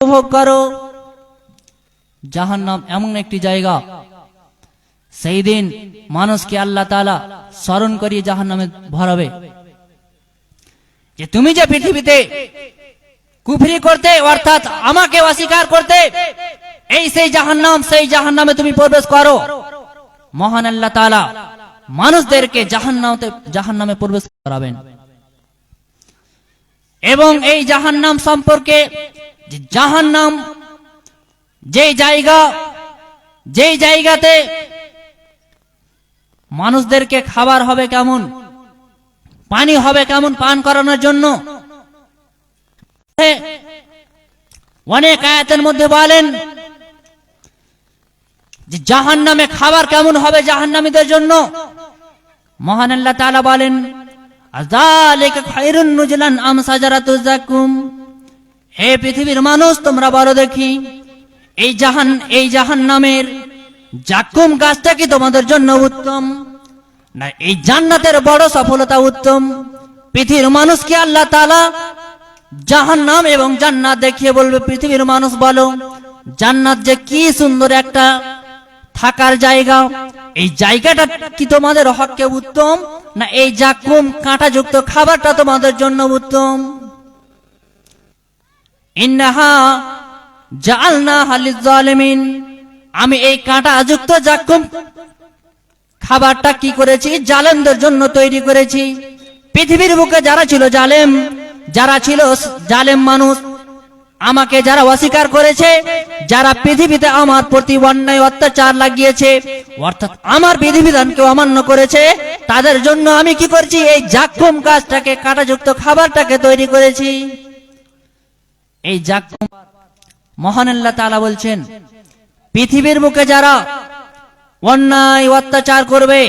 উপভোগ করো। জাহান্নাম এমন একটি জায়গা, সেই দিন মানুষকে আল্লাহ তাআলা স্মরণ করিয়ে জাহান্নামে ভরাবে, যে তুমি যে পৃথিবীতে কুফরি করতে অর্থাৎ আমাকে অস্বীকার করতে, এই সেই জাহান্নামে তুমি প্রবেশ করো। মহান আল্লাহ তাআলা মানুষদেরকে জাহান্নামে প্রবেশ করাবেন। এবং এই জাহান্নাম সম্পর্কে, জাহান্নাম যেই জায়গাতে মানুষদেরকে খাবার হবে কেমন, পানি হবে কেমন পান করানোর জন্য, অনেক আয়াতের মধ্যে বলেন যে জাহান্নামে খাবার কেমন হবে জাহান্নামীদের জন্য। মহান আল্লাহ তাআলা বলেন, আযালিকা খায়রুন নুজলান আম সাজারাতুজ যাকুম। হে পৃথিবীর মানুষ, তোমরা বলো দেখি, এই জাহান্নামের যাকুম গাছটা কি তোমাদের জন্য উত্তম, না এই জান্নাতের বড় সফলতা উত্তম? পৃথিবীর মানুষকে আল্লাহ তাআলা জাহান্নাম এবং জান্নাত দেখিয়ে বলবে, পৃথিবীর মানুষ বলো, জান্নাত যে কি সুন্দর একটা থাকার জায়গা, এই জায়গাটা কি তোমাদের হককে উত্তম, না এই যাকুম কাঁটাযুক্ত খাবারটা তোমাদের জন্য উত্তম? ইন্নাহা জাআলনাহা লিয-যালিমিন। আমি এই কাঁটাযুক্ত যাকুম খাবারটা কি করেছি, জালেমদের জন্য তৈরি করেছি। পৃথিবীর বুকে যারা ছিল জালেম মানুষ, আমাকে যারা অস্বীকার করেছে, যারা পৃথিবীতে আমার প্রতি অন্যায় অত্যাচার লাগিয়েছে, অর্থাৎ আমার বিধিবিধানকে অমান্য করেছে, তাদের জন্য আমি কি করছি, এই যাকুম গাছটাকে, কাঁটাযুক্ত খাবারটাকে তৈরি করেছি। এই যাকুম, মহান আল্লাহ তাআলা বলছেন, পৃথিবীর বুকে যারা অন্যায় অত্যাচার করবে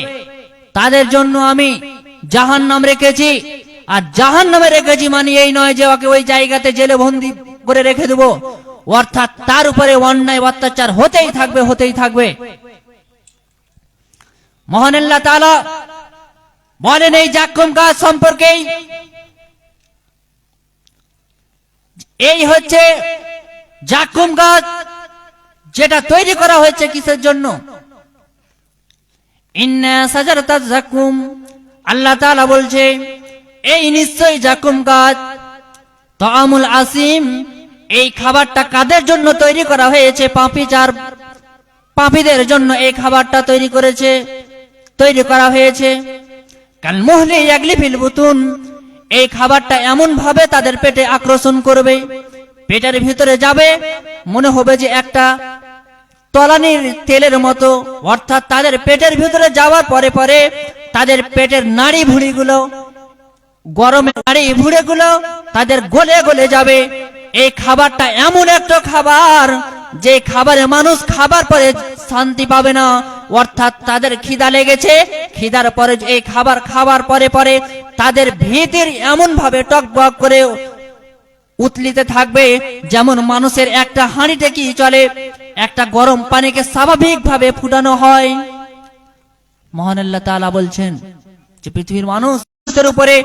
তাদের জন্য আমি জাহান্নাম রেখেছি। আর জাহান্নামে রেখেছি মানে এই নয় যে ওকে ওই জায়গাতে জেলে বন্দী করে রেখে দেব, অর্থাৎ তার উপরে অন্যায় অত্যাচার হতেই থাকবে। মহান আল্লাহ তাআলা বলেন এই যাকুম গাছ সম্পর্কে, এই হচ্ছে যাকুম গাছ, যেটা তৈরি করা হয়েছে কিসের জন্য? ইন্না সাজারাতাজ যাকুম। আল্লাহ তাআলা বলছে, এই নিশ্চয়ই যাকুম গাছ, তাআমুল আসিম, এই খাবারটা কাদের জন্য তৈরি করা হয়েছে? পাপীদের জন্য এই খাবারটা তৈরি করা হয়েছে। কাল মুহলি ইয়াগলি ফিল বুতুন, এই খাবারটা এমন ভাবে তাদের পেটে আকর্ষণ করবে, পেটের ভিতরে যাবে, মনে হবে যে একটা তলানির তেলের মতো, অর্থাৎ তাদের পেটের ভিতরে যাওয়ার পরে তাদের পেটের নাড়ি ভুঁড়িগুলো, গরমে নাড়ি ভুঁড়িগুলো তাদের গলে গলে যাবে। এই খাবারটা এমন একটা খাবার, যে খাবারে মানুষ খাবার পরে শান্তি পাবে না, অর্থাৎ তাদের খিদা লেগেছে, খিদার পরে এই খাবার খাবার পরে তাদের ভিতর এমন ভাবে টকবক করে উতলিতে থাকবে, যেমন মানুষের একটা হাঁড়িতে কি চলে, একটা গরম পানিকে স্বাভাবিকভাবে ফুটানো হয়। মহান আল্লাহ তাআলা বলছেন যে পৃথিবীর মানুষের উপরে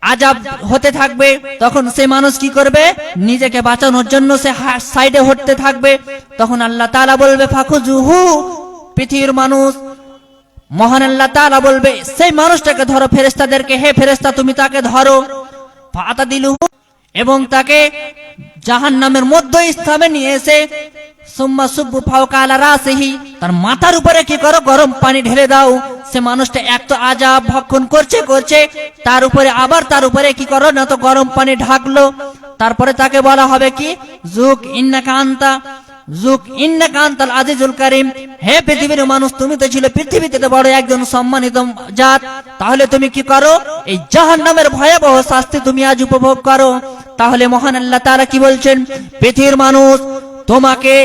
আযাব হতে থাকবে, তখন সে মানুষ কি করবে, নিজেকে বাঁচানোর জন্য সে সাইডে হটতে থাকবে। তখন আল্লাহ তাআলা বলবে ফাখুজুহু, পৃথিবীর মানুষ, মহান আল্লাহ তাআলা বলবে সেই মানুষটাকে ধরো, ফেরেশতাদেরকে, হে ফেরেশতা তুমি তাকে ধরো, ফাতাদিলুহু, এবং তাকে জাহান্নামের মধ্যস্থানে নিয়ে এসে সুম্মা সুব্বু ফাওকা আলা রাসিহি, তার মাথার উপরে কি করো, গরম পানি ঢেলে দাও। সে মানুষটা এক তো আযাব ভক্ষণ করছে, তার উপরে কি করো না, তো গরম পানি ঢাকলো। তারপরে তাকে বলা হবে কি, যুক ইন্নাকা আনতাল আজিজুল কারীম, হে পৃথিবীর মানুষ, তুমি তো ছিল পৃথিবীতে বড় একজন সম্মানিত জাত, তাহলে তুমি কি করো, এই জাহান্নামের ভয়াবহ শাস্তি তুমি আজ উপভোগ করো। তাহলে মহান আল্লাহ তাআলা কি বলছেন, পৃথিবীর মানুষ, তোমাকে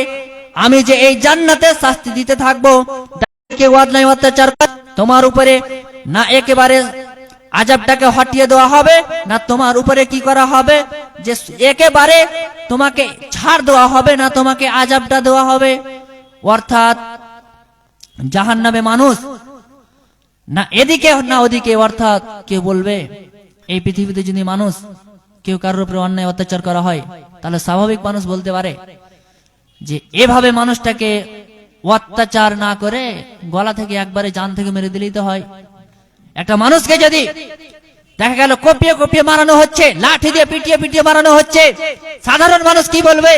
আমি যে এই জান্নাতে শাস্তি দিতে থাকবো, কে অন্যায় অত্যাচার তোমার উপরে, না একেবারে আযাবটাকে হটিয়ে দেওয়া হবে, না তোমার উপরে কি করা হবে, যে একেবারে তোমাকে ছাড় দেওয়া হবে, না তোমাকে আযাবটা দেওয়া হবে। অর্থাৎ জাহান্নামে মানুষ না এদিকে না ওদিকে, অর্থাৎ কেউ বলবে, এই পৃথিবীতে যদি মানুষ কেউ কারোর উপরে অন্যায় অত্যাচার করা হয়, তাহলে স্বাভাবিক মানুষ বলতে পারে যে এভাবে মানুষটাকে অত্যাচার না করে গলা থেকে একবারে জান থেকে মেরে দিলেই তো হয়। একটা মানুষকে যদি দেখা গেল কপিয়ে কপিয়ে মারানো হচ্ছে, লাঠি দিয়ে পিটিয়ে পিটিয়ে মারানো হচ্ছে, সাধারণ মানুষ কি বলবে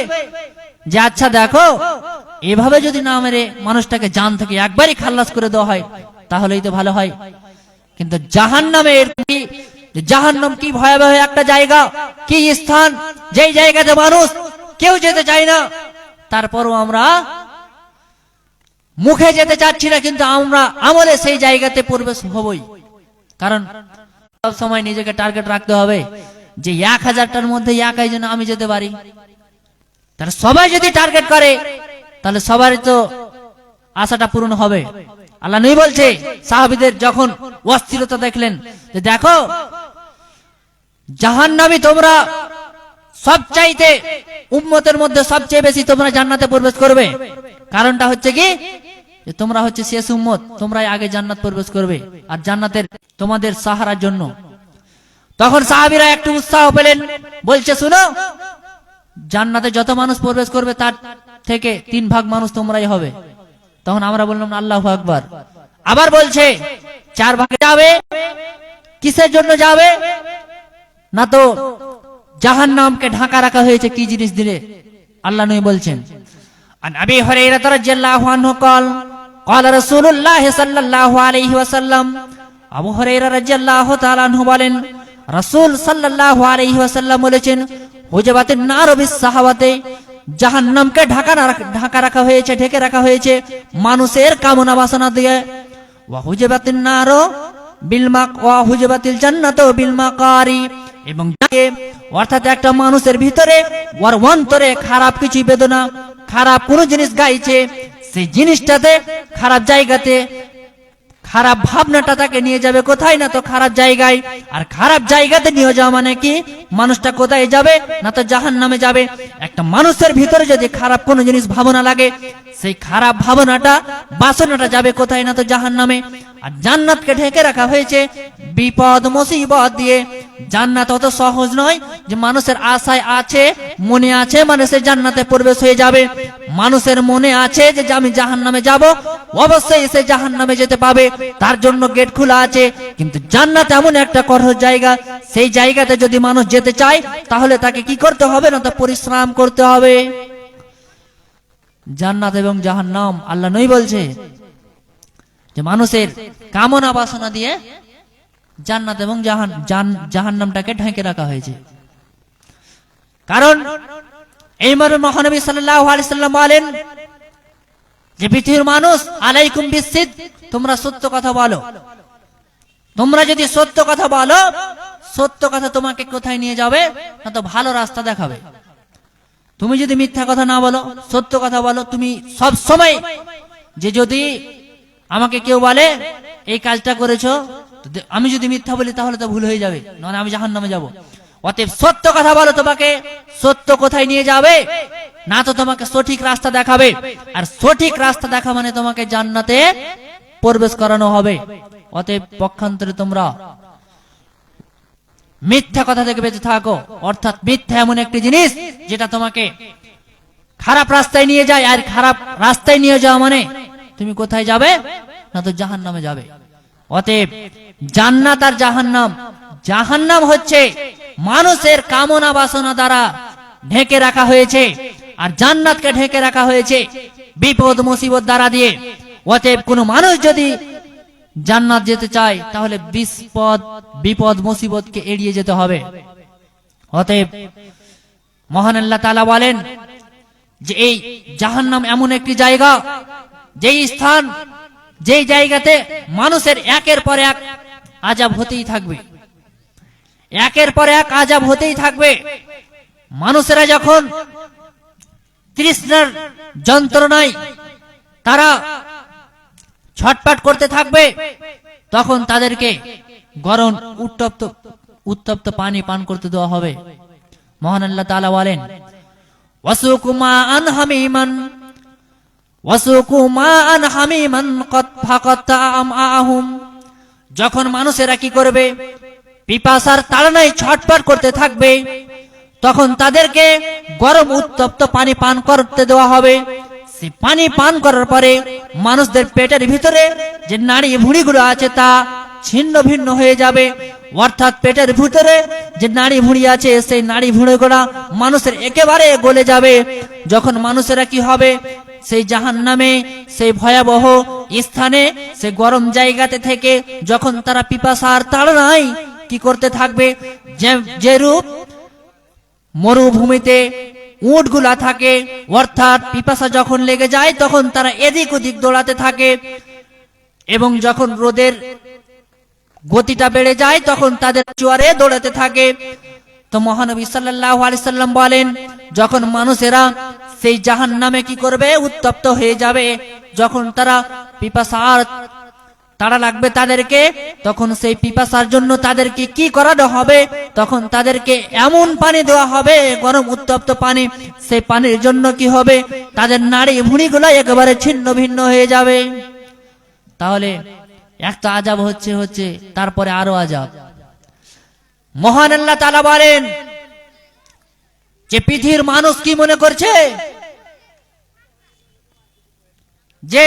যে আচ্ছা দেখো এভাবে যদি না মেরে মানুষটাকে জান থেকে একবারই খালাস করে দেওয়া হয় তাহলেই তো ভালো হয়। কিন্তু জাহান্নামের কি, জাহান্নাম কি ভয়াবহ একটা জায়গা, কি স্থান, যেই জায়গাতে মানুষ কেউ যেতে চায় না, তারপরও আমরা মুখে যেতে চাচ্ছি না, কিন্তু আমরা আমলে সেই জায়গাতে প্রবেশ হবই। কারণ সব সময় নিজেকে টার্গেট রাখতে হবে যে 1000টার মধ্যে একাই যেন আমি যেতে পারি। তাহলে সবাই যদি টার্গেট করে তাহলে সবারই তো আশাটা পূরণ হবে। আল্লাহ নবী বলছে সাহাবীদের যখন অস্থিরতা দেখলেন যে দেখো জাহান্নামী তোমরা সবচাইতে উম্মতের মধ্যে সবচেয়ে বেশি তোমরা জান্নাতে প্রবেশ করবে, কারণটা হচ্ছে কি যে তোমরা হচ্ছে শেষ উম্মত, তোমরাই আগে জান্নাত প্রবেশ করবে আর জান্নাতের তোমাদের সাহারার জন্য। তখন সাহাবীরা একটু উৎসাহ পেলেন, বলছে শুনো জান্নাতে যত মানুষ প্রবেশ করবে তার থেকে 3 ভাগ মানুষ তোমরাই হবে। তখন আমরা বললাম আল্লাহু আকবার। আবার বলছে 4 ভাগে যাবে, কিসের জন্য যাবে না তো জাহান্নামকে ঢাকা রাখা হয়েছে কি জিনিস দিলে। আল্লাহ নবী বলছেন আন আবি হুরায়রা রাদিয়াল্লাহু আনহু قال قال رسول الله صلى الله عليه وسلم, আবু হুরায়রা রাদিয়াল্লাহু তাআলা আনহু বলেন রাসূল সাল্লাল্লাহু আলাইহি ওয়াসাল্লাম বলেছেন হুজবাতিন নার বিস সাহাওয়াতে, জাহান্নামকে ঢাকা রাখা হয়েছে, ঢেকে রাখা হয়েছে মানুষের কামনা বাসনা দিয়ে। ওয়া হুজবাতিন নার বিল মাক ওয়া হুজবাতিল জান্নাতু বিল মাকারি, এবং অর্থাৎ একটা মানুষের ভিতরে ওর অন্তরে খারাপ কিছু বেদনা, খারাপ কোন জিনিস গাইছে, সেই জিনিসটাতে খারাপ জায়গাতে খারাপ ভাবনাটা তাকে নিয়ে যাবে কোথায় না তো খারাপ জায়গায়। আর খারাপ জায়গাতে নিয়ে যাওয়া মানে কি মানুষটা কোথায় যাবে না তো জাহান্নামে যাবে। একটা মানুষের ভিতরে যদি খারাপ কোনো জিনিস ভাবনা লাগে সেই খারাপ ভাবনাটা বাসনাটা যাবে কোথায় না তো জাহান্নামে। আর জান্নাতকে ঢেকে রাখা হয়েছে বিপদ মুসিবত দিয়ে। জান্নাত অত সহজ নয় যে মানুষের আশায় আছে, মনে আছে মানুষের জান্নাতে প্রবেশ হয়ে যাবে। মানুষের মনে আছে যে আমি জাহান্নামে যাব, অবশ্যই সে জাহান্নামে যেতে পাবে, তার জন্য গেট খোলা আছে। কিন্তু জান্নাত এমন একটা কঠোর জায়গা, সেই জায়গাতে যদি মানুষ যেতে চায় তাহলে তাকে কি করতে হবে না তো পরিশ্রম করতে হবে। জান্নাত এবং জাহান্নাম আল্লাহ নবী বলছে যে মানুষের কামনা বাসনা দিয়ে জান্নাত এবং জাহান্নামটাকে ঢেকে রাখা হয়েছে। কারণ এই মর্মে মহানবী সাল্লাল্লাহু আলাইহি সাল্লাম বলেন যে পৃথিবীর মানুষ আলাইকুম বিসিদ, তোমরা সত্য কথা বলো। তোমরা যদি সত্য কথা বলো, সত্য কথা তোমাকে কোথায় নিয়ে যাবে না তো ভালো রাস্তা দেখাবে। তুমি যদি মিথ্যা কথা না বলো, সত্য কথা বলো, তুমি সব সময় যে যদি আমাকে কেউ বলে এই কাজটা করেছো, আমি যদি মিথ্যা বলি তাহলে তো ভুল হয়ে যাবে, নয় আমি জাহান্নামে যাব। অতএব সত্য কথা বলো, তোমাকে সত্য কোথায় নিয়ে যাবে না তো তোমাকে সঠিক রাস্তা দেখাবে। আর সঠিক রাস্তা দেখা মানে তোমাকে জান্নাতে প্রবেশ করানো হবে। অতএব পক্ষান্তরে তোমরা মিথ্যা কথা থেকে বেঁচে থাকো। অর্থাৎ মিথ্যা এমন একটি জিনিস যেটা তোমাকে খারাপ রাস্তায় নিয়ে যায়, আর খারাপ রাস্তায় নিয়ে যাওয়া মানে তুমি কোথায় যাবে না তো জাহান্নামে যাবে। অতএব জান্নাত আর জাহান্নাম, জাহান্নাম হচ্ছে মানুষের কামনা বাসনা দ্বারা ঢেকে রাখা হয়েছে, আর জান্নাতকে ঢেকে রাখা হয়েছে বিপদ মুসিবত দ্বারা দিয়ে। অতএব কোন মানুষ যদি জান্নাত যেতে চায় তাহলে বিপদ মুসিবতকে এড়িয়ে যেতে হবে। অতএব মহান আল্লাহ তাআলা বলেন যে এই জাহান্নাম এমন একটি জায়গা, যেই স্থান, যেই জায়গাতে মানুষের একের পর এক আযাব হতেই থাকবে, একের পর এক আযাব হতেই থাকবে। মানুষেরা যখন তৃষ্ণার যন্ত্রণায় তারা ছটপট করতে থাকবে, তখন তাদেরকে গরম উত্তপ্ত পানি পান করতে দেওয়া হবে। মহান আল্লাহ তাআলা বলেন ওয়াসুকু মাআন হামিমান ওয়াসুকু মাআন হামিমান কদ ফাকাতা আমআহুম। যখন মানুষেরা কি করবে, পিপাসার তাড়নায় ছটপট করতে থাকবে, তখন তাদেরকে গরম উত্তপ্ত পানি পান করতে দেওয়া হবে। সেই পানি পান করার পরে মানুষদের পেটের ভিতরে যে নাড়ি ভুঁড়িগুলো আছে তা ছিন্ন ভিন্ন হয়ে যাবে, অর্থাৎ পেটের ভিতরে যে নাড়ি ভুঁড়ি আছে সেই নাড়ি ভুঁড়িগুলো মানুষের একেবারে গলে যাবে। যখন মানুষেরা কি হবে, সেই জাহান্নামে সেই ভয়াবহ স্থানে সেই গরম জায়গাতে থেকে যখন তারা পিপাসার তাড়নায় কি করতে থাকবে, যে রূপ মরুভূমিতে উটগুলা থাকে, অর্থাৎ পিপাসা যখন লেগে যায় তখন তারা এদিক ওদিক দৌড়াতে থাকে, এবং যখন রোদের গতিটা বেড়ে যায় তখন তাদের জোয়ারে দৌড়াতে থাকে। তো মহানবী সাল্লাল্লাহু আলাইহি সাল্লাম বলেন, যখন মানুষেরা সেই জাহান্নামে কি করবে, উত্তপ্ত হয়ে যাবে, যখন তারা পিপাসার তাড়া লাগবে তাদেরকে, তখন সেই পিপাসার জন্য তাদেরকে কি করানো হবে, তখন তাদেরকে এমন পানি দেওয়া হবে, গরম উত্তপ্ত পানি, সেই পানির জন্য কি হবে, তাদের নাড়ি ভুঁড়িগুলো একেবারে ছিন্ন ভিন্ন হয়ে যাবে। তাহলে একটা আযাব হচ্ছে তারপরে আরো আযাব। মহান আল্লাহ তাআলা বলেন যে পৃথিবীর মানুষ কি মনে করছে যে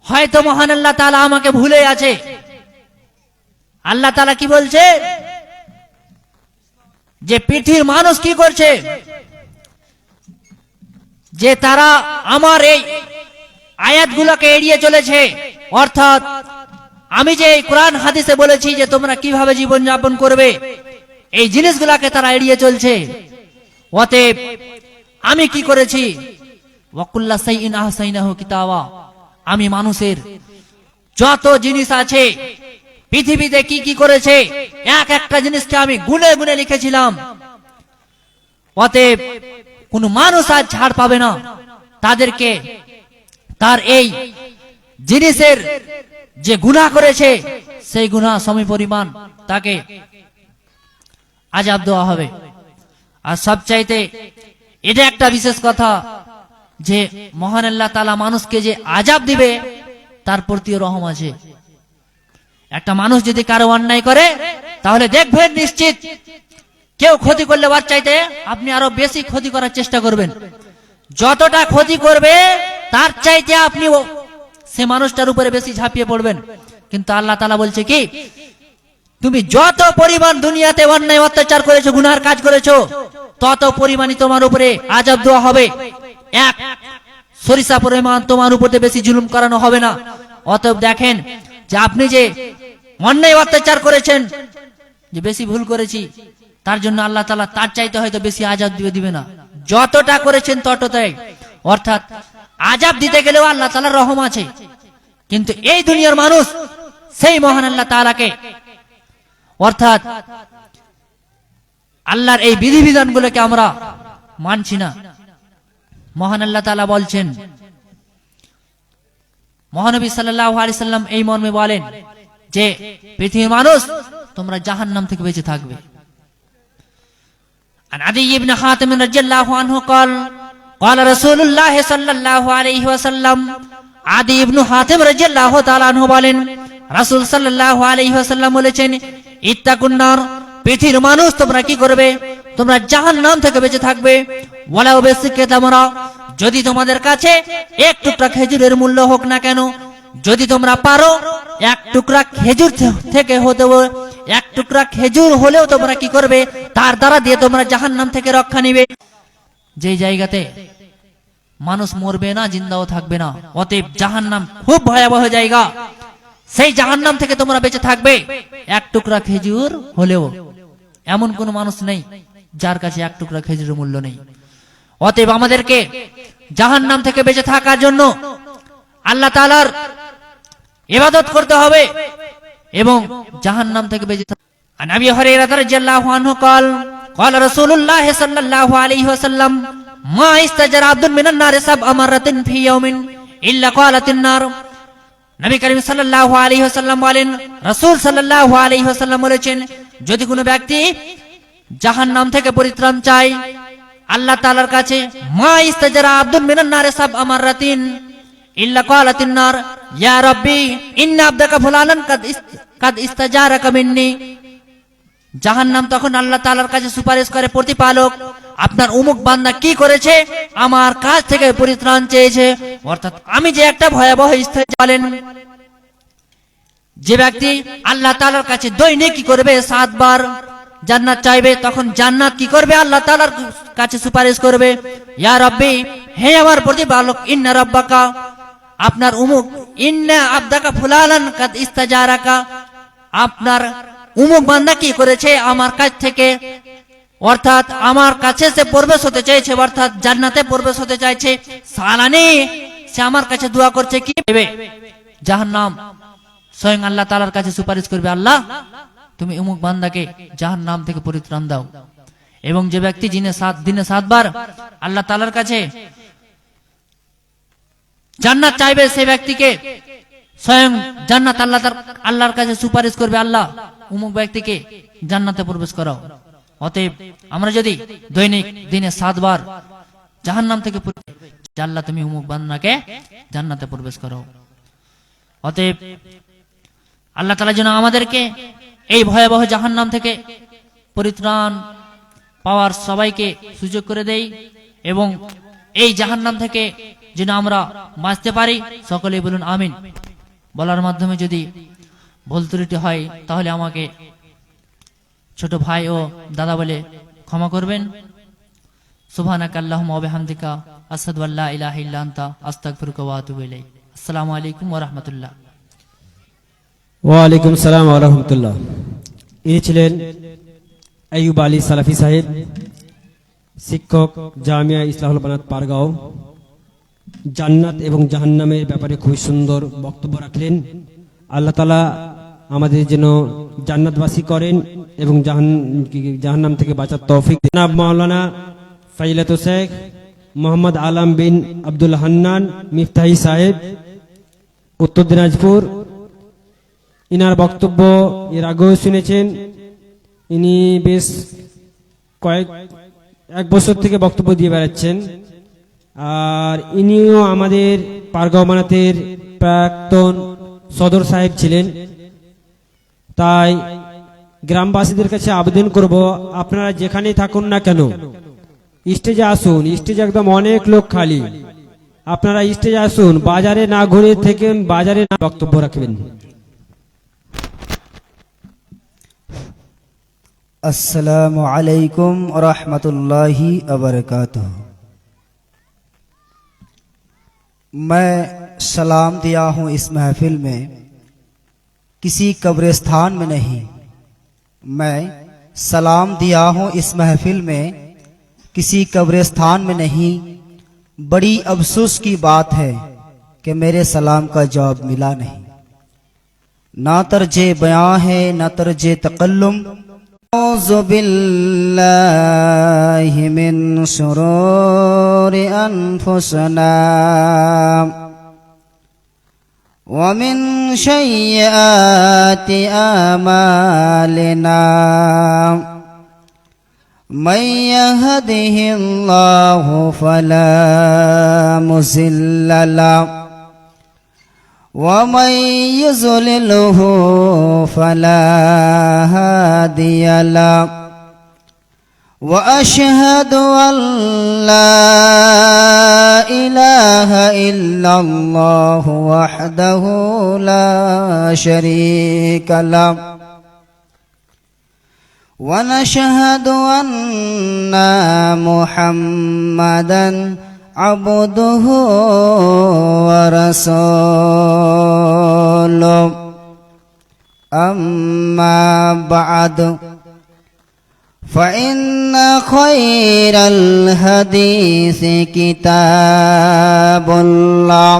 হয়তো মহান আল্লাহ তাআলা আমাকে ভুলে আছে। আল্লাহ তাআলা কি বলছে যে পৃথিবীর মানুষ কি করছে, যে তারা আমার এই আয়াতগুলোকে এড়িয়ে চলেছে, অর্থাৎ আমি যে কোরআন হাদিসে বলেছি যে তোমরা কিভাবে জীবন যাপন করবে, এই জিনিসগুলোকে তারা এড়িয়ে চলছে। অতএব আমি কি করেছি, ওয়াকুল্লা শাইইন আহসাইনাহু কিতাবা, আমি মানুষের যত জিনিস আছে পৃথিবীতে কি কি করেছে এক একটা জিনিসকে আমি গুনে গুনে লিখেছিলাম। অতএব কোন মানুষ আজ ছাড় পাবে না, তাদেরকে তার এই জিনিসের যে গুনাহ করেছে সেই গুনাহ সমপরিমাণ তাকে আযাব দেওয়া হবে। আর সবচাইতে এটা একটা বিশেষ কথা যে মহান আল্লাহ তাআলা মানুষকে যে আযাব দিবে তার প্রতিও রহম আছে। একটা মানুষ যদি কারো অন্যায় করে তাহলে দেখবেন নিশ্চিত কেউ ক্ষতি করলে ওর চাইতে আপনি আরো বেশি ক্ষতি করার চেষ্টা করবেন। যতটা ক্ষতি করবে তার চাইতে আপনি সে মানুষটার উপরে বেশি ঝাঁপিয়ে পড়বেন। কিন্তু আল্লাহ তাআলা বলছে কি, তুমি যত পরিমাণ দুনিয়াতে অন্যায় অত্যাচার করেছো, গুনার কাজ করেছো, তত পরিমাণই তোমার উপরে আযাব দেওয়া হবে। এক সরিষা পরিমাণ তোমার উপরে বেশি জুলুম করানো হবে না। অতএব দেখেন যে আপনি যে অন্যায় অত্যাচার করেছেন, যে বেশি ভুল করেছি, তার জন্য আল্লাহ তাআলা তার চাইতে হয়তো বেশি আযাব দিবে না, যতটা করেছেন ততটাই। অর্থাৎ আযাব দিতে গেলেও আল্লাহ তাআলার রহম আছে। কিন্তু এই দুনিয়ার মানুষ সেই মহান আল্লাহ তাআলাকে, অর্থাৎ আল্লাহর এই বিধিবিধানগুলোকে আমরা মানছি না। মহান আল্লাহ তাআলা বলছেন, মহানবী সাল্লাল্লাহু আলাইহি সাল্লাম এই মর্মে বলেন যে পৃথিবীর মানুষ তোমরা জাহান্নাম থেকে বেঁচে থাকবে। عن عدي بن حاتم رضي الله عنه قال قال رسول الله صلى الله عليه وسلم, আদি ইবনে হাতিম রাদিয়াল্লাহু তাআলা আনহু বলেন রাসূল সাল্লাল্লাহু আলাইহি ওয়াসাল্লাম বলেছেন, ইত্তাকুন নার, পৃথিবীর মানুষ তোমরা কি করবে, তোমরা জাহান্নাম থেকে বেঁচে থাকবে। ওয়ালাউ বিসিকে তামরা, যদি তোমাদের কাছে এক টুকরা খেজুরের মূল্য হোক না কেন, যদি তোমরা পারো এক টুকরা খেজুর থেকে হতেও, এক টুকরা খেজুর হলেও তোমরা কি করবে, তার দ্বারা দিয়ে তোমরা জাহান্নাম থেকে রক্ষা নিবে। যে জায়গাতে মানুষ মরবে না, জিন্দাও থাকবে না, অতএব জাহান্নাম খুব ভয়াবহ জায়গা। সেই জাহান্নাম থেকে তোমরা বেঁচে থাকবে এক টুকরা খেজুর হলেও। এমন কোন মানুষ নেই যার কাছে এক টুকরা খেজুরের মূল্য নেই। অতএব আমাদেরকে জাহান্নাম থেকে বেঁচে থাকার জন্য আল্লাহ তাআলার ইবাদত করতে হবে এবং জাহান্নাম থেকে বেঁচে থাকতে। আন আবি হুরায়রা রাদিয়াল্লাহু আনহু قال قال رسول الله صلى الله عليه وسلم ما استجر عبد من النار سبع مرات في يوم الا قالت النار। নবী করিম সাল্লাল্লাহু আলাইহি ওয়াসাল্লাম বলেন, রাসূল সাল্লাল্লাহু আলাইহি ওয়াসাল্লাম বলেছেন, যদি কোনো ব্যক্তি জাহান্নাম থেকে পরিত্রাণ চায় আল্লাহ তাআলার কাছে, মা ইস্তাজারা আব্দুন মিনান নার সাবআ মাররাতিন ইল্লা ক্বালাতিন নার ইয়া রাব্বি ইন্না আবদাকা ফুলানান কাদ ইস্তাজারাকা মিন্নি। জাহান্নাম তখন আল্লাহ তাআলার কাছে সুপারিশ করে, প্রতিপালক আপনার অমুক বান্দা কি করেছে, আমার কাছ থেকে পরিত্রাণ চেয়েছে। অর্থাৎ আমি যে একটা ভয়াবহ স্থানে বলেন, যে ব্যক্তি আল্লাহ তাআলার কাছে দৈনিক কি করবে 7 বার জান্নাত চাইবে, তখন জান্নাত কি করবে, আল্লাহ তাআলার কাছে সুপারিশ করবে, ইয়া রাব্বি, হে আমার প্রতিপালক, ইন্না রাব্বাকা, আপনার উমুক, ইন্না আবদাকা ফুলালান কাদ ইস্তাজারাকা, আপনার উমুক বান্দা কি করেছে আমার কাছ থেকে, অর্থাৎ আমার কাছে সে প্রবেশ হতে চাইছে, অর্থাৎ জান্নাতে প্রবেশ হতে চাইছে, সালানি সে আমার কাছে দোয়া করছে, কি দেবে? জাহান্নাম স্বয়ং আল্লাহ তাআলার কাছে সুপারিশ করবে, আল্লাহ তুমি উমুক বান্দাকে জাহান্নাম থেকে পরিত্রাণ দাও। এবং যে ব্যক্তি দিনে 7 বার আল্লাহ তাআলার কাছে জান্নাত চাইবে, সেই ব্যক্তিকে স্বয়ং জান্নাত আল্লাহর কাছে সুপারিশ করবে, আল্লাহ উমুক ব্যক্তিকে জান্নাতে প্রবেশ করাও। অতএব আমরা যদি দৈনিক দিনে 7 বার জাহান্নাম থেকে, আল্লাহ তুমি উমুক বান্দাকে জান্নাতে প্রবেশ করাও। অতএব আল্লাহ তাআলা যেন আমাদেরকে এই ভয়াবহ জাহান্নাম থেকে পরিত্রাণ পাওয়ার সবাইকে সুযোগ করে দেই, এবং এই জাহান্নাম থেকে যেন আমরা বাঁচতে পারি। সকলেই বলুন আমিন। বলার মাধ্যমে যদি ভুল ত্রুটি হয় তাহলে আমাকে ছোট ভাই ও দাদা বলে ক্ষমা করবেন। সুবহানাকা আল্লাহুম্মা ওয়া বিহামদিকা আশহাদু আল্লা ইলাহা ইল্লা আনতা আস্তাগফিরুকা ওয়া আতুবু ইলাইক। আসসালামু আলাইকুম ওয়া রাহমাতুল্লাহ। ওয়ালাইকুম সালাম ওয়া রাহমাতুল্লাহ। ইনি ছিলেন আইয়ুব আলী সালাফি সাহেব, শিক্ষক, জামিয়া ইসলাহুল বানাত পারগাঁও। জান্নাত এবং জাহান্নামের ব্যাপারে খুবই সুন্দর বক্তব্য রাখলেন। আল্লাহ তাআলা আমাদের যেন জান্নাতবাসী করেন এবং জাহান্নাম থেকে বাঁচার তৌফিক দেন। জনাব মাওলানা ফাইলাতুল শেখ মোহাম্মদ আলম বিন আব্দুল হান্নান মিফতাহি সাহেব, উত্তর দিনাজপুর। ইনার বক্তব্য এর আগেও শুনেছেন। ইনি বেশ এক বছর থেকে বক্তব্য দিয়ে বেড়াচ্ছেন। আর ইনিও আমাদের পারগাঁও বানাতের প্রাক্তন সদর সাহেব ছিলেন। তাই গ্রামবাসীদের কাছে আবেদন করব, আপনারা যেখানেই থাকুন না কেন স্টেজে আসুন। স্টেজে একদম অনেক লোক খালি, আপনারা স্টেজে আসুন। বাজারে না ঘুরে থেকে বাজারে না বক্তব্য রাখবেন। अस्सलामु अलैकुम रहमतुल्लाहि वबरकातुहू। मैं सलाम दिया हूँ इस महफिल में, किसी कब्रिस्तान में नहीं। मैं सलाम दिया हूँ इस महफिल में, किसी कब्रिस्तान में नहीं। बड़ी अफसोस की बात है कि मेरे सलाम का जवाब मिला नहीं। ना तर्जे बयां है ना तर्जे तकल्लुम। औज़ु बिल्लाहि मिन शुरूरि अनफुसिना व मिन सय्यिआति आमालिना। मन यहदिहिल्लाहु फला मुज़िल्ल लहु ومن يضلله فلا هادي له وأشهد أن لا إله إلا الله وحده لا شريك له ونشهد أن محمدا عبده ورسوله أما بعد فإن خير الحديث كتاب الله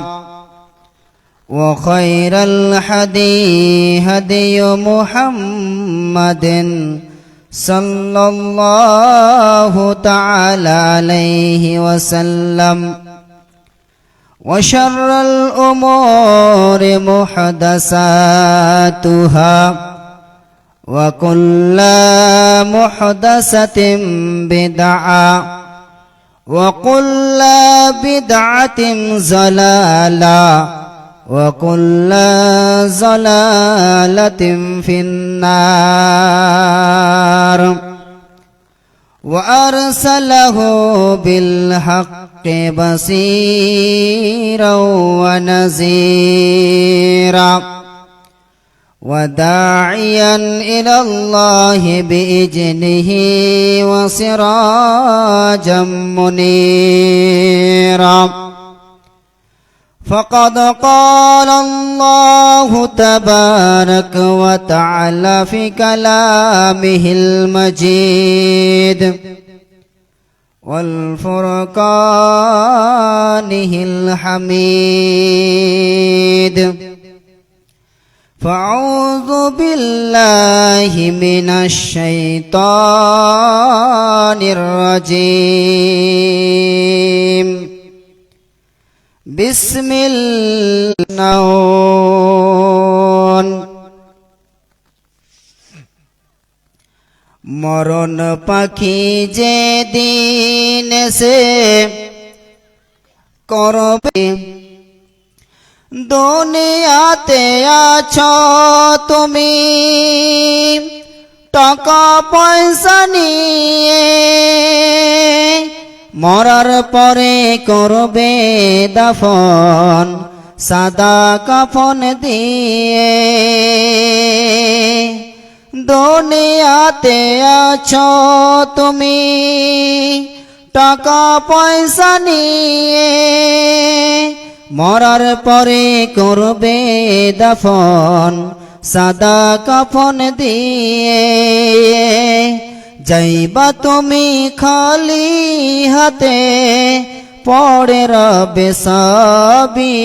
وخير الهدي هدي محمد صلى الله تعالى عليه وسلم وشر الأمور محدثاتها وكل محدثة بدعة وكل بدعة ضلالة وكل ضلالة في النار. النار وأرسله بالحق بصيرا ونذيرا وداعيا إلى الله بإذنه وسراجا منيرا فقد قال الله تبارك وتعالى في كلامه المجيد والفرقانه الحميد فأعوذ بالله من الشيطان الرجيم بسم الله মরণ পাখি যে দিন সে করবে দুনিয়াতে আছো তুমি টাকা পয়সা নিয়ে মরার পরে করবে দাফন সাদা কাফন দিয়ে দুনিয়াতে আছো তুমি টাকা পয়সা নিয়ে মরার পরে করবে দাফন সাদা কাফন দিয়ে যাইবা তুমি খালি হাতে পড়ে রবে সবই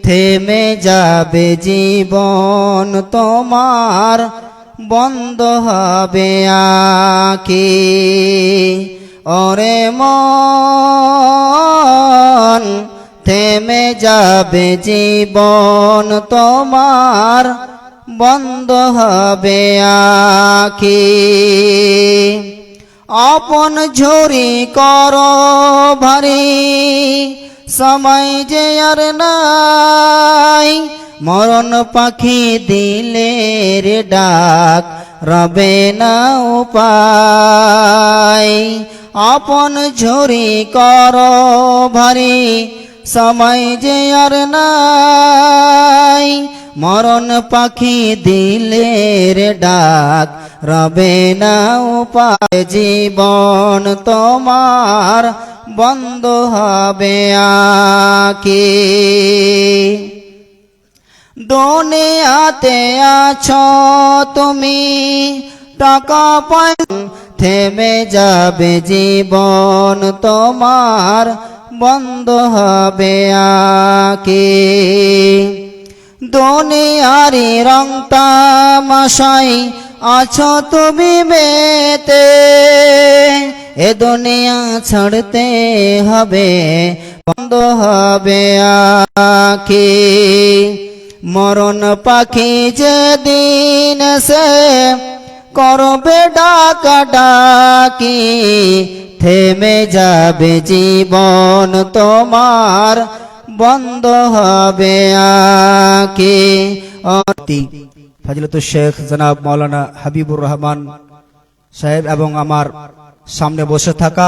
থেমে যাবে জীবন তোমার বন্ধ হবে আঁখি ওরে মন থেমে যাবে জীবন তোমার বন্ধ হবে আঁখি আপন ঝুরি করো ভারী সময় যে আর নাই মরণ পাখি দিলে রে ডাক রবে না উপায় আপন ঝুরি করো ভারী সময় যে আর নাই মরণ পাখি দিলে রে ডাক রবে না উপায় জীবন তোমার বন্ধ হবে আঁখি দুনিয়াতে আছো তুমি টাকা পয়সা থেমে যাবে জীবন তোমার বন্ধ হবে আঁখি দুনিয়ারি রং তামাশাই আছো তুমি মেতে এ দুনিয়া ছাড়তে হবে বন্ধ হবে আঁখি মরণ পাখি যেদিন সে করবে ডাকা ডাকি থেমে যাবে জীবন তোমার বন্ধ হবে আঁখি ফজিলতুল শেখ জনাব মাওলানা হাবিবুর রহমান সাহেব এবং আমার সামনে বসে থাকা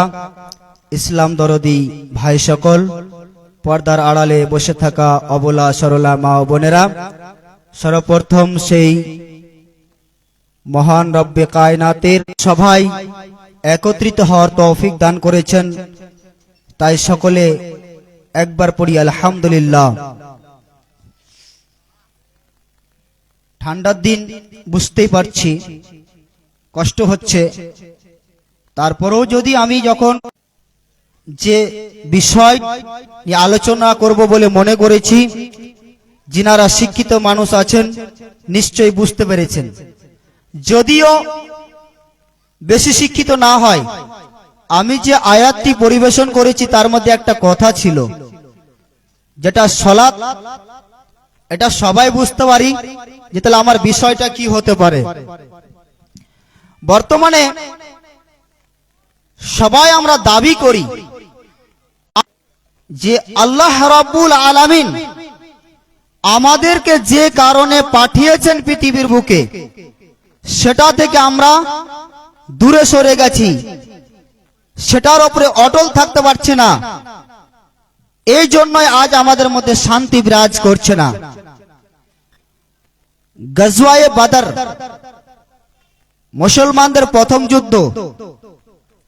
ইসলাম দরদি ভাই সকল পর্দার আড়ালে বসে থাকা অবলা সরলা মা ও বোনেরা সর্বপ্রথম সেই মহান রব্বে কায়নাতের সভায় একত্রিত হওয়ার তৌফিক দান করেছেন তাই সকলে একবার পড়ি আলহামদুলিল্লাহ ঠান্ডার দিন বুঝতেই পারছি কষ্ট হচ্ছে তারপরেও যদি আমি যখন যে বিষয় নিয়ে আলোচনা করব বলে মনে করেছি যিনারা শিক্ষিত মানুষ আছেন নিশ্চয়ই বুঝতে পেরেছেন যদিও বেশি শিক্ষিত না হয় আমি যে আয়াতটি পরিবেশন করেছি তার মধ্যে একটা কথা ছিল যেটা সালাত এটা সবাই বুঝতে পারি যে তাহলে আমার বিষয়টা কি হতে পারে বর্তমানে সবাই আমরা দাবি করি যে আল্লাহ রাব্বুল আলামিন আমাদেরকে যে কারণে পাঠিয়েছেন পৃথিবীর বুকে সেটা থেকে আমরা দূরে সরে গেছি, সেটার উপরে অটল থাকতে পারছি না। এই জন্যই আজ আমাদের মধ্যে শান্তি বিরাজ করছে না। গজওয়ায়ে বদর মুসলমানদের প্রথম যুদ্ধ,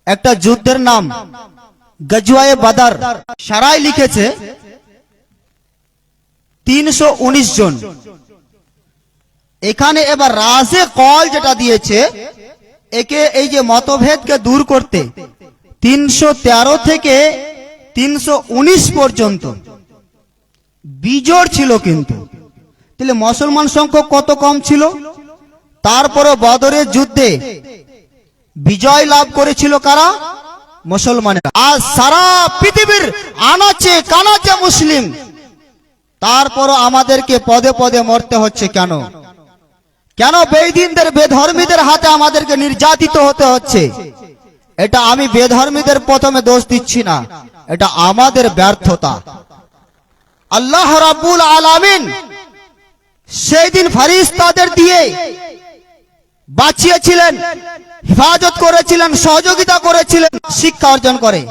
একটা যুদ্ধের নাম গজওয়ায়ে বদর। সারাই লিখেছে 319 জন। এখানে এবার রাজে কল যেটা দিয়েছে, একে এই যে মতভেদকে দূর করতে 313 থেকে 319 পর্যন্ত বিজোড় ছিল। কিন্তু তাহলে মুসলমান সংখ্যা কত কম ছিল। তারপরে বদরের যুদ্ধে বিজয় লাভ করেছিল কারা? মুসলমানেরা। আজ সারা পৃথিবীর আনাচে কানাচে মুসলিম, তারপরও আমাদেরকে পদে পদে মরতে হচ্ছে কেন? কেন বেদিনদের বেধর্মীদের হাতে আমাদেরকে নির্যাতিত হতে হচ্ছে? এটা আমি বেধর্মীদের প্রথমে দোষ দিচ্ছি না, এটা আমাদের ব্যর্থতা। আল্লাহ রাব্বুল আলামিন সেই দিন ফেরেশতাদের দিয়ে বাঁচিয়েছিলেন, হেফাজত করেছিলেন, সহযোগিতা করেছিলেন শিক্ষা অর্জন করে।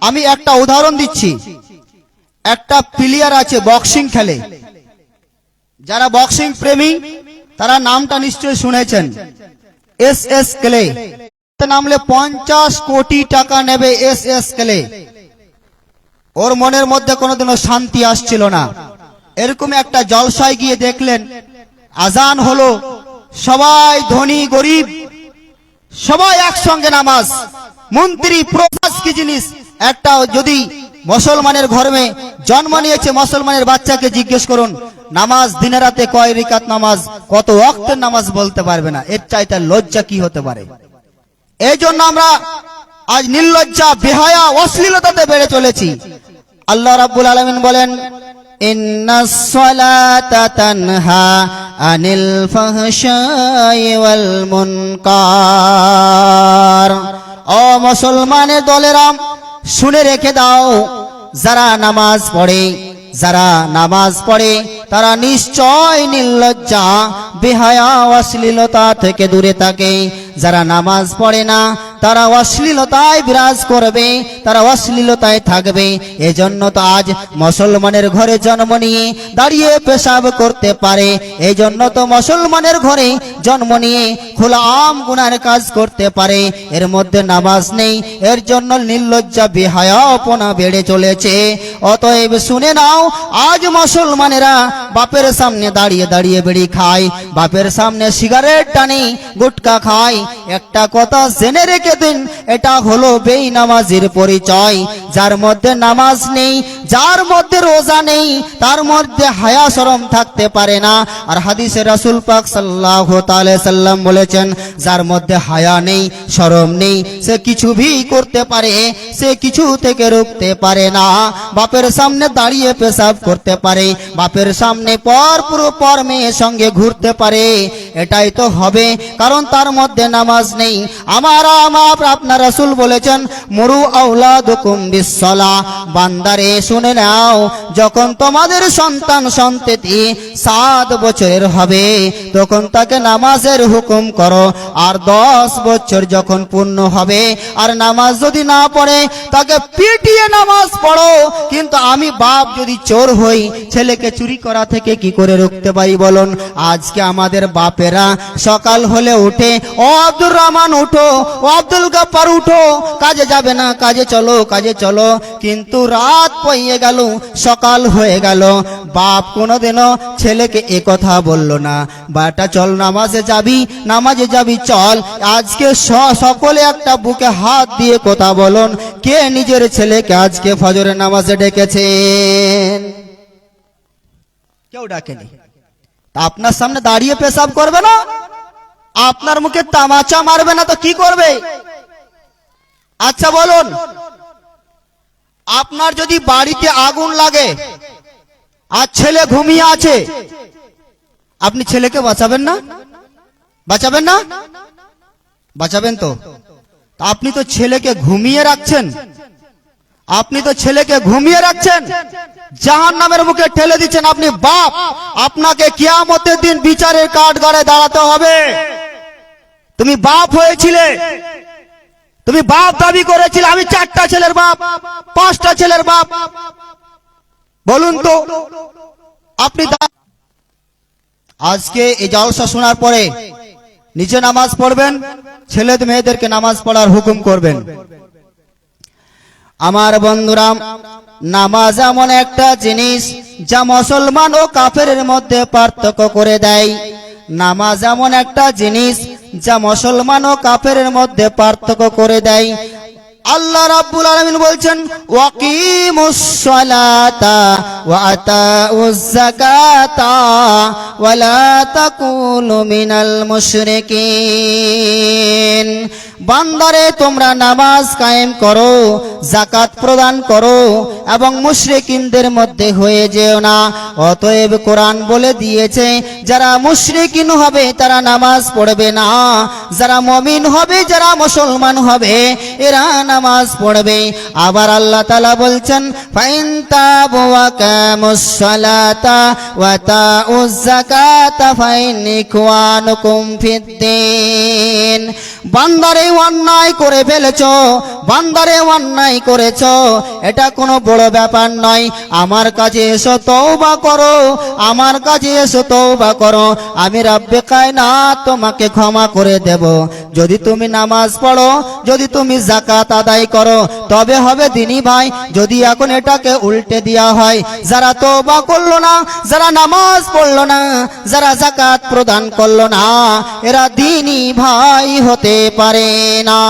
আমি একটা উদাহরণ দিচ্ছি। একটা প্লেয়ার আছে বক্সিং খেলে, যারা বক্সিং প্রেমী তারা নামটা নিশ্চয়ই শুনেছেন, এস ক্লে। নামলে 50 কোটি টাকা নেবে এস ক্লে। ওর মনের মধ্যে কোনোদিনও শান্তি আসছিল না। এরকম একটা জলসায় গিয়ে দেখলেন আজান হলো, সবাই ধনী গরিব সবাই একসঙ্গে নামাজ। মন্ত্রী প্রভাস কি জিনিস, একটা যদি মুসলমানের ঘরে জন্ম নিয়েছে মুসলমানের বাচ্চাকে জিজ্ঞেস করুন নামাজ দিনে রাতে কয় রিকাত নামাজ, কত ওয়াক্তের নামাজ বলতে পারবে না। এর চাইতে লজ্জা কি হতে পারে? এই জন্য আমরা আজ নির্লজ্জা, বেহায়া, অশ্লীলতাতে বেড়ে চলেছি। আল্লাহ রাব্বুল আলামিন বলেন, ইন্নাস সালাতা তানহা আনিল ফাহশাই ওয়াল মুনকার। ও মুসলমানের দলেরা, শুনে রেখে দাও, যারা নামাজ পড়ে তারা নিশ্চয় নির্লজ্জা, বেহায়া, অশ্লীলতা থেকে দূরে থাকে। যারা নামাজ পড়ে না তারা অশ্লীলতায় বিরাজ করবে, তারা অশ্লীলতায় থাকবে। এজন্য তো আজ মুসলমানের ঘরে জন্ম নিয়ে দাঁড়িয়ে পেশাব করতে পারে। এই জন্য তো মুসলমানের ঘরে জন্ম নিয়ে খোলা আম গুনার কাজ করতে পারে। এর মধ্যে নামাজ নেই, এর জন্য নির্লজ্জা, বেহায়াপনা বেড়ে চলেছে। অতএব শুনে নাও, আজ মুসলমানেরা বাপের সামনে দাঁড়িয়ে দাঁড়িয়ে বিড়ি খায়, বাপের সামনে সিগারেট টানে, গুটকা খায়। একটা কথা জেনে রেখে দিন, এটা হলো বেনামাজির পরিচয়। যার মধ্যে নামাজ নেই, যার মধ্যে রোজা নেই, তার মধ্যে হায়া শরম থাকতে পারে না। আর হাদিসে রাসূল পাক সাল্লাল্লাহু তাআলা সাল্লাম বলেছেন, যার মধ্যে হায়া নেই, শরম নেই, সে কিছু ভি করতে পারে, সে কিছু থেকে রুখতে পারে না। বাপের সামনে দাঁড়িয়ে পেশাব করতে পারে, বাপের সামনে পর মেয়ের সঙ্গে ঘুরতে পারে। এটাই তো হবে, কারণ তার মধ্যে নামাজ নেই। আপনার রাসূল বলেছেন, মুরু আওলাদুকুম বিসসালাহ। বান্দারে শুনে নাও, যখন তোমাদের সন্তান সন্ততি 7 বছরের হবে তখন তাকে নামাজের হুকুম করো। আর 10 বছর যখন পূর্ণ হবে আর নামাজ যদি না পড়ে তাকে পিটিয়ে নামাজ পড়ো। কিন্তু আমি বাপ যদি চোর হই, ছেলেকে চুরি করা থেকে কি করে রুখতে পারি বলুন? আজকে আমাদের বাপেরা সকাল হলে উঠে, ও আব্দুর রহমান উঠো, ও আব্দুল গাফফার উঠো, কাজে যাবে না, কাজে চলো। কিন্তু রাত পইয়ে গেল, সকাল হয়ে গেল, বাপ কোনোদিনও ছেলেকে এ কথা বলল না, বাটা চল নামাজে যাবি চল। আজকে সকলে একটা বুকে হাত দিয়ে কথা বলুন, কে নিজের ছেলেকে আজকে ফজরের নামাজে ডেকেছেন? কেউ ডাকেনি। আপনার সামনে দাঁড়িয়ে পেশাব করবে না, আপনার মুখে তামাচা মারবে না তো কি করবে? আচ্ছা বলুন, আপনার যদি বাড়িতে আগুন লাগে আর ছেলে ঘুমিয়ে আছে, আপনি ছেলেকে বাঁচাবেন না? বাঁচাবেন তো। আপনি তো ছেলেকে ঘুমিয়ে রাখছেন, জাহান্নামের মুখে ঠেলে দিচ্ছেন। আপনি বাপ, আপনাকে কিয়ামতের দিন বিচারের কাঠগড়ায় দাঁড়াতে হবে। তুমি বাপ হয়েছিলে, তুমি বাপ দাবি করেছিলে আমি 4টা ছেলের বাপ, 5টা ছেলের বাপ। বলুন তো আপনি আজকে এই জলসা শোনার পরে নিচে নামাজ পড়বেন, ছেলে মেয়েদেরকে নামাজ পড়ার হুকুম করবেন। আমার বন্ধুরা, নামাজ এমন একটা জিনিস যা মুসলমান ও কাফেরের মধ্যে পার্থক্য করে দেয়। নামাজ এমন একটা জিনিস যা মুসলমান ও কাফেরের মধ্যে পার্থক্য করে দেয়। আল্লাহ রাব্বুল আলামিন বলছেন, ওয়াকিমুস সালাতা ওয়া আতাউজ যাকাতা ওয়া লা তাকুনু মিনাল মুশরিকিন। বান্দারে তোমরা নামাজ কায়েম করো, যাকাত প্রদান করো এবং মুশরিকিনদের মধ্যে হয়ে যেও না। অতএব কোরআন বলে দিয়েছে যারা মুশরিকিন হবে তারা নামাজ পড়বে না, যারা মুমিন হবে, যারা মুসলমান হবে এরা নামাজ পড়বে। আবার আল্লাহ তাআলা বলছেন, ফাইন তাবু ওয়া কামুস সালাতা ওয়া তাউজ যাকাতা ফাইন ইখওয়ানুকুম ফিদ্দিন। বান্দারে অন্যায় করে ফেলেছো, বান্দারে অন্যায় করেছো, এটা কোনো বড় ব্যাপার নয়। আমার কাছে এসো তওবা করো, আমার কাছে এসো তওবা করো, আমি রব্বে কায়নাত তোমাকে ক্ষমা করে দেব। যদি তুমি নামাজ পড়ো, যদি তুমি যাকাত আদায় করো তবে হবে দিনী ভাই। যদি এখন এটাকে উল্টে দেওয়া হয়, যারা তওবা করলো না, যারা নামাজ পড়লো না, যারা যাকাত প্রদান করলো না, এরা দিনী ভাই হতে পারে না।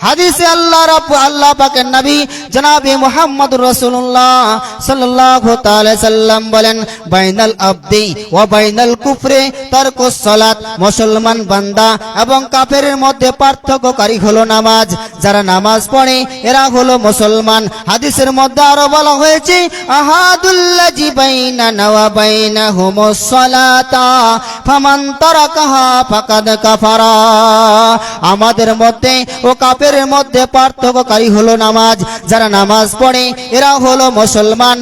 হাদিসে আল্লাহ পাকের নবী জনাবে মুহাম্মদুর রাসূলুল্লাহ সাল্লাল্লাহু তাআলা সাল্লাম বলেন, বাইনাল আবদি ওয়া বাইনাল কুফরে তারকুস সালাত। মুসলমান বান্দা এবং কাফেরের মধ্যে পার্থক্যকারী হলো নামাজ। যারা নামাজ পড়ে এরা হলো মুসলমান। হাদিসের মধ্যে আরো বলা হয়েছে, আহাদুল্লাজি বাইনানা ওয়া বাইনাহুমুস সালাতা ফামান তারাকাহা ফাকাদ কাফারা। আমাদের মধ্যে ও কাফেরের মধ্যে পার্থক্যকারী হলো নামাজ। যারা নামাজ পড়ে এরা হলো মুসলমান।